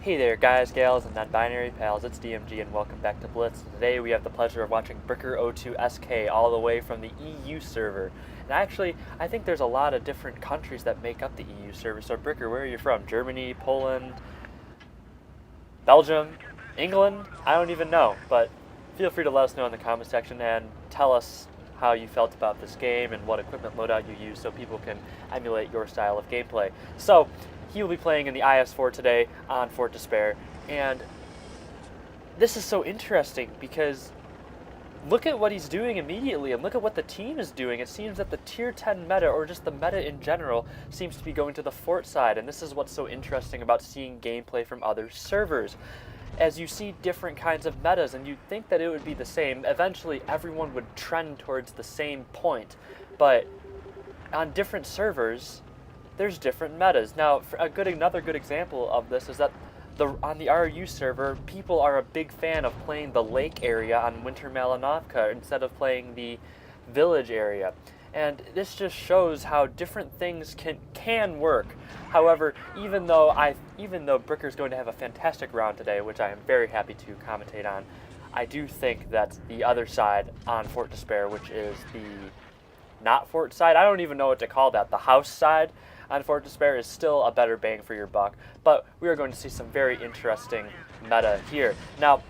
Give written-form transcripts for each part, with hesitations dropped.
Hey there guys, gals, and non-binary pals, it's DMG and welcome back to Blitz. Today we have the pleasure of watching bricker02sk all the way from the EU server. And actually, I think there's a lot of different countries that make up the EU server. So Bricker, where are you from? Germany, Poland, Belgium, England? I don't even know, but feel free to let us know in the comment section and tell us how you felt about this game and what equipment loadout you use so people can emulate your style of gameplay. So, he will be playing in the IS-4 today on Fort Despair, and this is so interesting because look at what he's doing immediately and look at what the team is doing. It seems that the tier 10 meta, or just the meta in general, seems to be going to the Fort side, and this is what's so interesting about seeing gameplay from other servers. As you see different kinds of metas and you'd think that it would be the same, eventually everyone would trend towards the same point, but on different servers there's different metas. Now, another good example of this is that on the RU server, people are a big fan of playing the lake area on Winter Malinovka instead of playing the village area. And this just shows how different things can work. However, even though Bricker's going to have a fantastic round today, which I am very happy to commentate on, I do think that the other side on Fort Despair, which is the not Fort side, I don't even know what to call that, the house side on Fort Despair, is still a better bang for your buck. But we are going to see some very interesting meta here. Now,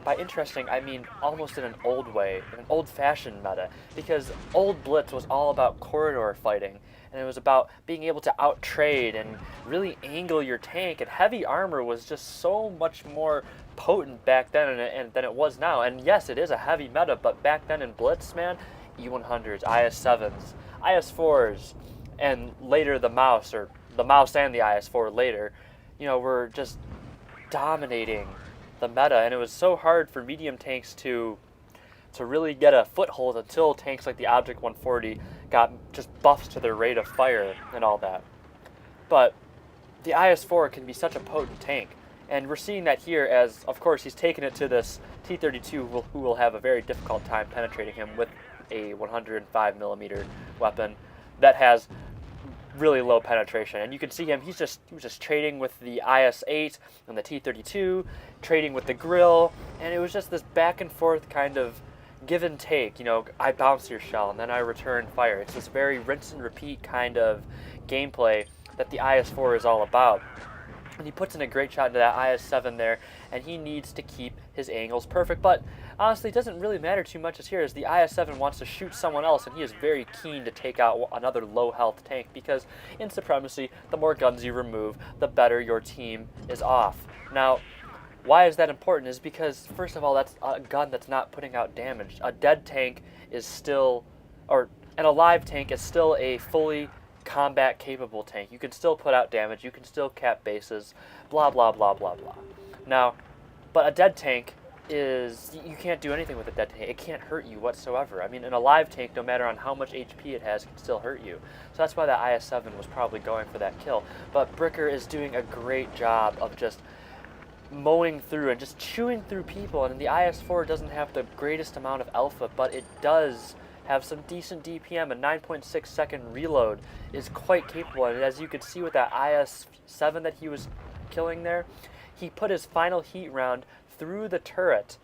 by interesting, I mean almost in an old way, an old-fashioned meta, because old Blitz was all about corridor fighting, and it was about being able to out-trade and really angle your tank, and heavy armor was just so much more potent back then than it was now. And yes, it is a heavy meta, but back then in Blitz, man, E100s, IS-7s, IS-4s, and later the mouse and the IS-4 later, were just dominating the meta, and it was so hard for medium tanks to really get a foothold until tanks like the Object 140 got just buffs to their rate of fire and all that. But the IS-4 can be such a potent tank, and we're seeing that here as, of course, he's taken it to this T-32 who will have a very difficult time penetrating him with a 105mm weapon that has really low penetration. And you can see him, he was just trading with the IS-8 and the T-32, trading with the grill, and it was just this back and forth kind of give and take. I bounce your shell and then I return fire. It's this very rinse and repeat kind of gameplay that the IS-4 is all about. And he puts in a great shot into that IS-7 there, and he needs to keep his angles perfect. But honestly, it doesn't really matter too much here, as the IS-7 wants to shoot someone else, and he is very keen to take out another low-health tank, because in Supremacy, the more guns you remove, the better your team is off. Now, why is that important? Is because, first of all, that's a gun that's not putting out damage. A dead tank is still, or an alive tank is still a fully combat capable tank. You can still put out damage, you can still cap bases, blah blah blah blah blah. Now, but a dead tank you can't do anything with a dead tank. It can't hurt you whatsoever. I mean, an alive tank, no matter on how much HP it has, can still hurt you. So that's why that IS-7 was probably going for that kill. But Bricker is doing a great job of just mowing through and just chewing through people, and the IS-4 doesn't have the greatest amount of alpha, but it does have some decent DPM. A 9.6 second reload is quite capable, and as you could see with that IS-7 that he was killing there, he put his final heat round through the turret,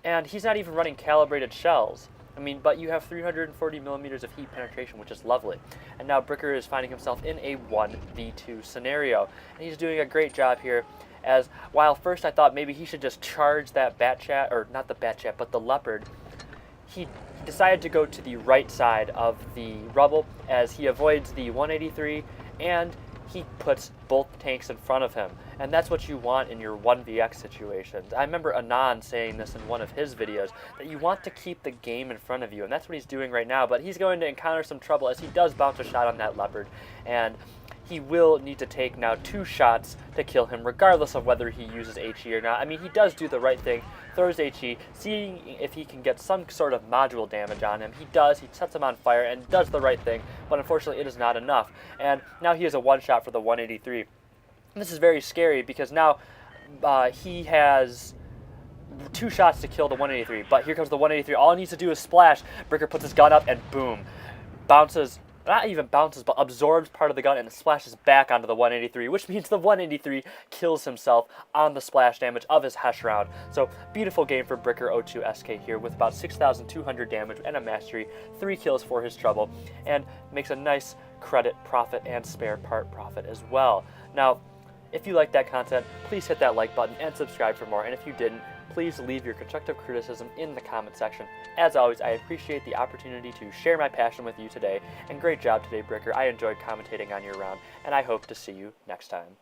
and he's not even running calibrated shells. I mean, but you have 340mm of heat penetration, which is lovely. And now Bricker is finding himself in a 1v2 scenario, and he's doing a great job here, as while first I thought maybe he should just charge that Batchat, or not the Batchat, but the Leopard, he decided to go to the right side of the rubble as he avoids the 183 and he puts both tanks in front of him. And that's what you want in your 1vx situations. I remember Anon saying this in one of his videos, that you want to keep the game in front of you, and that's what he's doing right now. But he's going to encounter some trouble as he does bounce a shot on that Leopard, and he will need to take now 2 shots to kill him, regardless of whether he uses HE or not. I mean, he does do the right thing, throws HE, seeing if he can get some sort of module damage on him. He does, he sets him on fire and does the right thing, but unfortunately it is not enough. And now he has a 1-shot for the 183. And this is very scary because now he has 2 shots to kill the 183, but here comes the 183. All he needs to do is splash. Bricker puts his gun up and boom. Bounces not even bounces, but absorbs part of the gun and splashes back onto the 183, which means the 183 kills himself on the splash damage of his Hesh round. So beautiful game for bricker02sk here with about 6,200 damage and a mastery, 3 kills for his trouble, and makes a nice credit profit and spare part profit as well. Now, if you like that content, please hit that like button and subscribe for more, and if you didn't, please leave your constructive criticism in the comment section. As always, I appreciate the opportunity to share my passion with you today, and great job today, Bricker. I enjoyed commentating on your round, and I hope to see you next time.